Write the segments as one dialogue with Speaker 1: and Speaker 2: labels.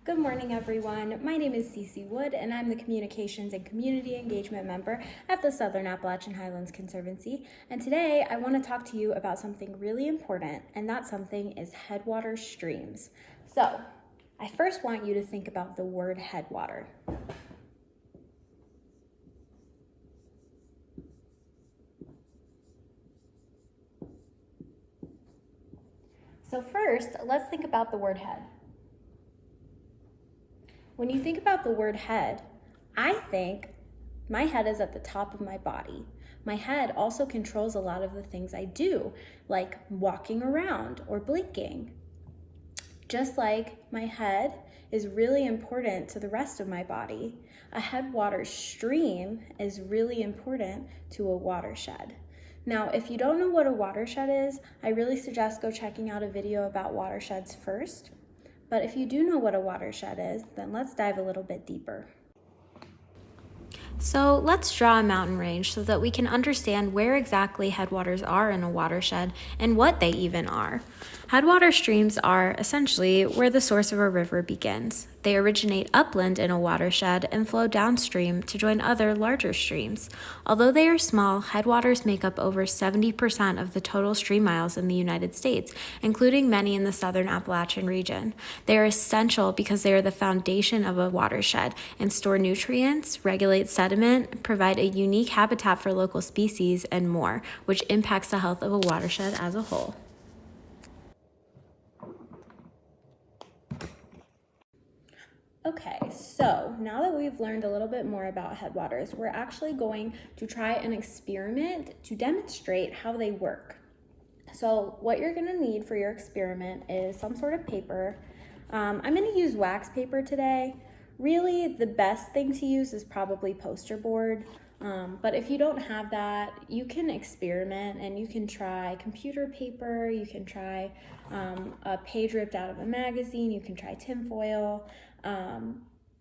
Speaker 1: Good morning, everyone. My name is CiCi Wood, and I'm the Communications and Community Engagement Member at the Southern Appalachian Highlands Conservancy. And today I want to talk to you about something really important, and that something is headwater streams. So I first want you to think about the word headwater. So first, let's think about the word head. When you think about the word head, I think my head is at the top of my body. My head also controls a lot of the things I do, like walking around or blinking. Just like my head is really important to the rest of my body, a headwater stream is really important to a watershed. Now, if you don't know what a watershed is, I really suggest go checking out a video about watersheds first. But if you do know what a watershed is, then let's dive a little bit deeper. So let's draw a mountain range so that we can understand where exactly headwaters are in a watershed and what they even are. Headwater streams are essentially where the source of a river begins. They originate upland in a watershed and flow downstream to join other larger streams. Although they are small, headwaters make up over 70% of the total stream miles in the United States, including many in the Southern Appalachian region. They are essential because they are the foundation of a watershed and store nutrients, regulate sediment, provide a unique habitat for local species, and more, which impacts the health of a watershed as a whole. Okay, so now that we've learned a little bit more about headwaters, we're actually going to try an experiment to demonstrate how they work. So what you're gonna need for your experiment is some sort of paper. I'm gonna use wax paper today. Really, the best thing to use is probably poster board. But if you don't have that, you can experiment and you can try computer paper, you can try a page ripped out of a magazine, you can try tinfoil.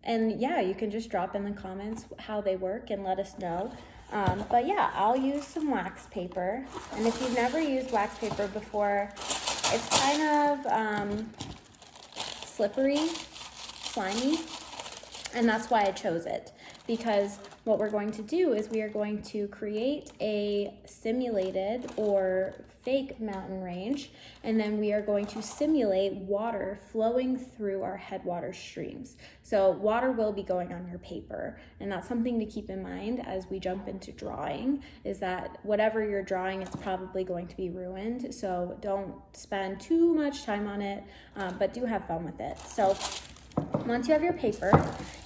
Speaker 1: And yeah, you can just drop in the comments how they work and let us know. But yeah, I'll use some wax paper. And if you've never used wax paper before, it's kind of slippery, slimy, and that's why I chose it. Because what we're going to do is we are going to create a simulated or fake mountain range, and then we are going to simulate water flowing through our headwater streams. So water will be going on your paper, and that's something to keep in mind as we jump into drawing, is that whatever you're drawing, it's probably going to be ruined. So don't spend too much time on it, but do have fun with it. So once you have your paper,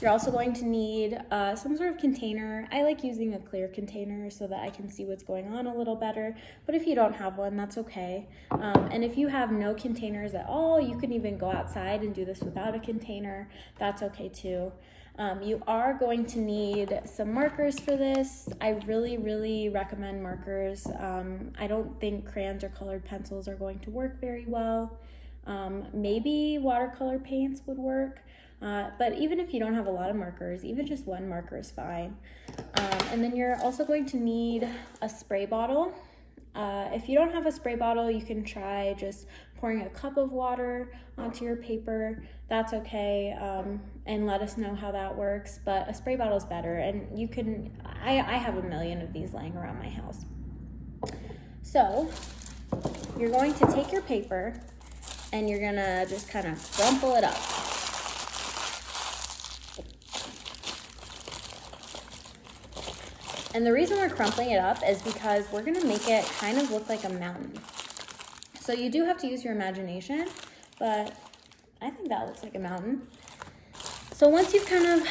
Speaker 1: you're also going to need some sort of container. I like using a clear container so that I can see what's going on a little better, but if you don't have one, that's okay. And if you have no containers at all, you can even go outside and do this without a container. That's okay too. You are going to need some markers for this. I really recommend markers. I don't think crayons or colored pencils are going to work very well. Maybe watercolor paints would work, but even if you don't have a lot of markers, even just one marker is fine. And then you're also going to need a spray bottle. If you don't have a spray bottle, you can try just pouring a cup of water onto your paper. That's okay, and let us know how that works, but a spray bottle is better, and you can, I have a million of these laying around my house. So you're going to take your paper and you're gonna just kind of crumple it up. And the reason we're crumpling it up is because we're gonna make it kind of look like a mountain. So you do have to use your imagination, but I think that looks like a mountain. So once you've kind of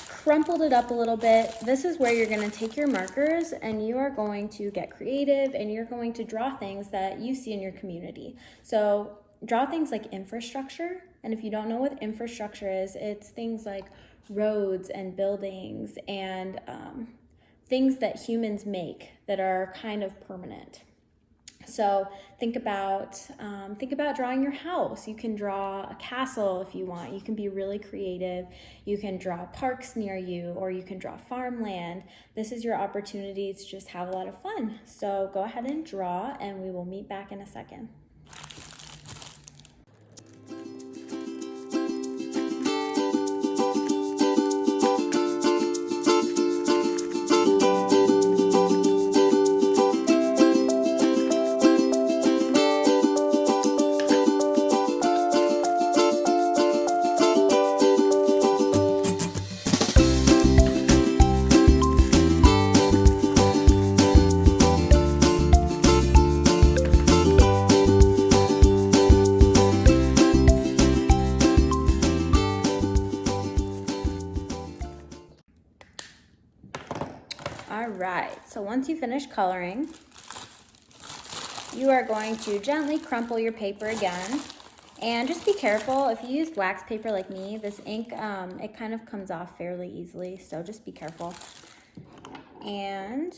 Speaker 1: crumpled it up a little bit, this is where you're gonna take your markers and you are going to get creative and you're going to draw things that you see in your community. So draw things like infrastructure, and if you don't know what infrastructure is, it's things like roads and buildings and things that humans make that are kind of permanent. So think about drawing your house. You can draw a castle if you want. You can be really creative. You can draw parks near you, or you can draw farmland. This is your opportunity to just have a lot of fun. So go ahead and draw, and we will meet back in a second. All right, so once you finish coloring, you are going to gently crumple your paper again. And just be careful, if you used wax paper like me, this ink, it kind of comes off fairly easily, so just be careful. And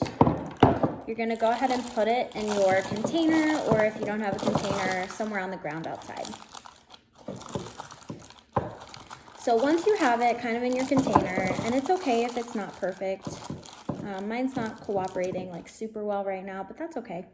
Speaker 1: you're gonna go ahead and put it in your container, or if you don't have a container, somewhere on the ground outside. So once you have it kind of in your container, and it's okay if it's not perfect, mine's not cooperating like super well right now, but that's okay.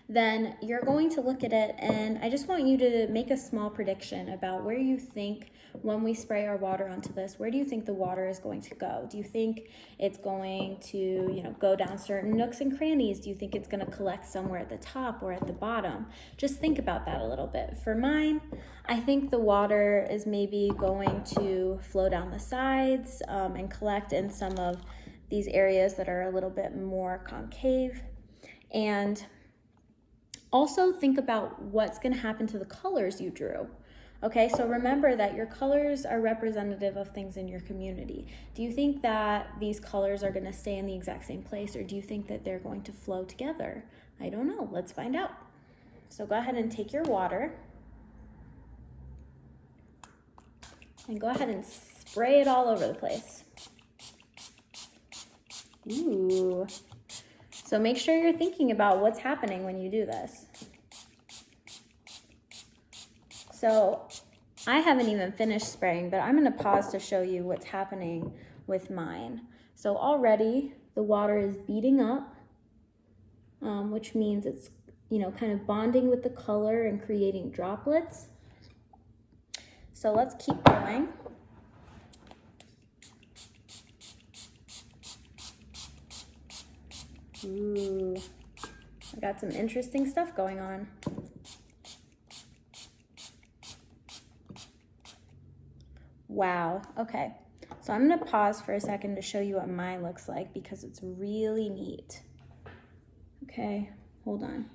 Speaker 1: Then you're going to look at it, and I just want you to make a small prediction about where you think, when we spray our water onto this, where do you think the water is going to go? Do you think it's going to, go down certain nooks and crannies? Do you think it's going to collect somewhere at the top or at the bottom? Just think about that a little bit. For mine, I think the water is maybe going to flow down the sides and collect in some of these areas that are a little bit more concave. And also think about what's going to happen to the colors you drew. Okay, so remember that your colors are representative of things in your community. Do you think that these colors are going to stay in the exact same place, or do you think that they're going to flow together? I don't know. Let's find out. So go ahead and take your water and go ahead and spray it all over the place. Ooh. So make sure you're thinking about what's happening when you do this. So I haven't even finished spraying, but I'm going to pause to show you what's happening with mine. So already the water is beating up, which means it's, kind of bonding with the color and creating droplets. So let's keep going. Ooh, I got some interesting stuff going on. Wow, okay. So I'm gonna pause for a second to show you what mine looks like because it's really neat. Okay, hold on.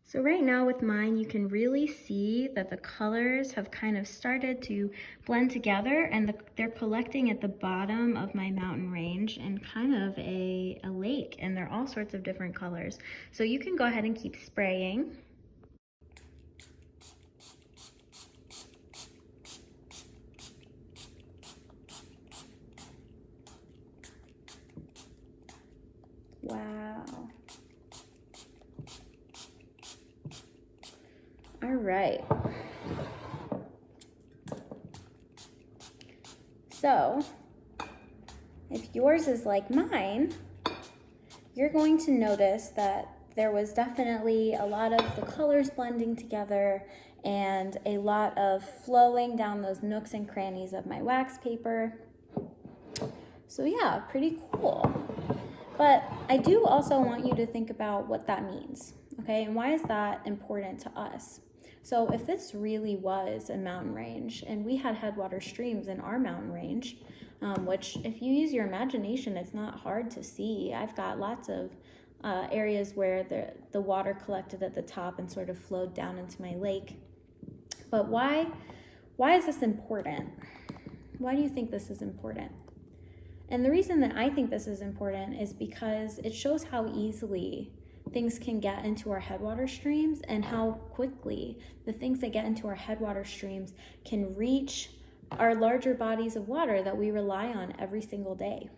Speaker 1: So right now with mine, you can really see that the colors have kind of started to blend together, and they're collecting at the bottom of my mountain range and kind of a lake, and they're all sorts of different colors. So you can go ahead and keep spraying. Wow. All right. So if yours is like mine, you're going to notice that there was definitely a lot of the colors blending together and a lot of flowing down those nooks and crannies of my wax paper. So yeah, pretty cool. But I do also want you to think about what that means, okay? And why is that important to us? So if this really was a mountain range and we had headwater streams in our mountain range, which if you use your imagination, it's not hard to see. I've got lots of areas where the water collected at the top and sort of flowed down into my lake. But why is this important? Why do you think this is important? And the reason that I think this is important is because it shows how easily things can get into our headwater streams and how quickly the things that get into our headwater streams can reach our larger bodies of water that we rely on every single day,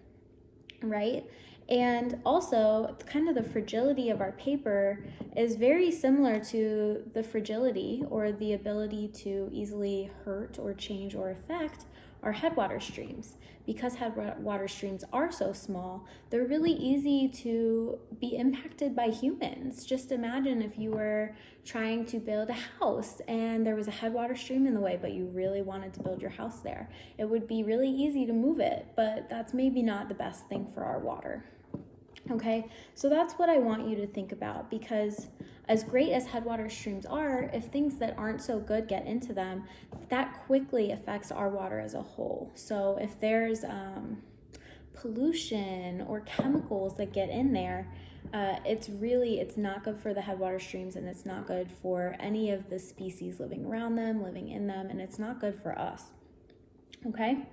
Speaker 1: right? And also, kind of the fragility of our paper is very similar to the fragility or the ability to easily hurt or change or affect our headwater streams. Because headwater streams are so small, they're really easy to be impacted by humans. Just imagine if you were trying to build a house and there was a headwater stream in the way, but you really wanted to build your house there. It would be really easy to move it, but that's maybe not the best thing for our water. Okay, so that's what I want you to think about, because as great as headwater streams are, if things that aren't so good get into them, that quickly affects our water as a whole. So if there's pollution or chemicals that get in there, it's not good for the headwater streams, and it's not good for any of the species living around them, living in them, and it's not good for us. Okay?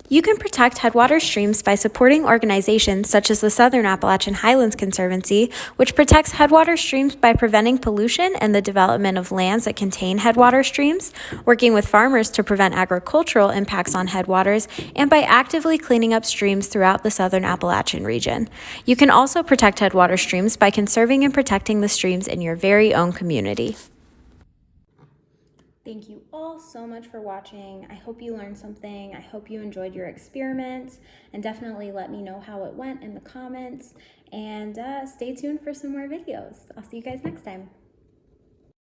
Speaker 1: You can protect headwater streams by supporting organizations such as the Southern Appalachian Highlands Conservancy, which protects headwater streams by preventing pollution and the development of lands that contain headwater streams, working with farmers to prevent agricultural impacts on headwaters, and by actively cleaning up streams throughout the Southern Appalachian region. You can also protect headwater streams by conserving and protecting the streams in your very own community. Thank you all so much for watching. I hope you learned something. I hope you enjoyed your experiment, and definitely let me know how it went in the comments, and stay tuned for some more videos. I'll see you guys next time.